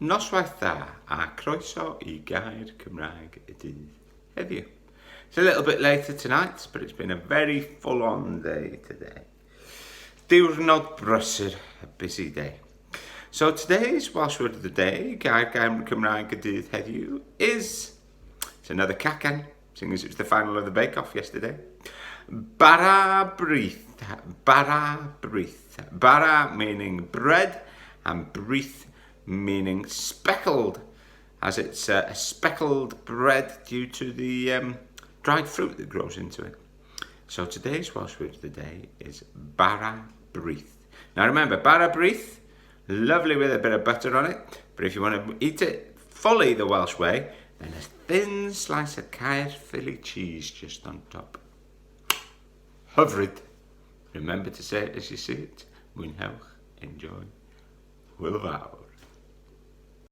Noswaith dda a croeso I Gair Cymraeg y Dydd heddiw. It's a little bit later tonight, but it's been a very full-on day today. Diwrnod brysur, a busy day. So today's Welsh word of the day, Gair Cymraeg y Dydd heddiw, it's another cacan, seeing as it was the final of the bake-off yesterday. Bara brith. Bara brith. Bara meaning bread and brith meaning speckled, as it's a speckled bread due to the dried fruit that grows into it. So today's Welsh word of the day is bara brith. Now remember, bara brith, lovely with a bit of butter on it, but if you want to eat it fully the Welsh way, then a thin slice of Caerphilly cheese just on top. Hyfryd. Remember to say it as you see it. Mwynhewch, enjoy. Hwyl fawr.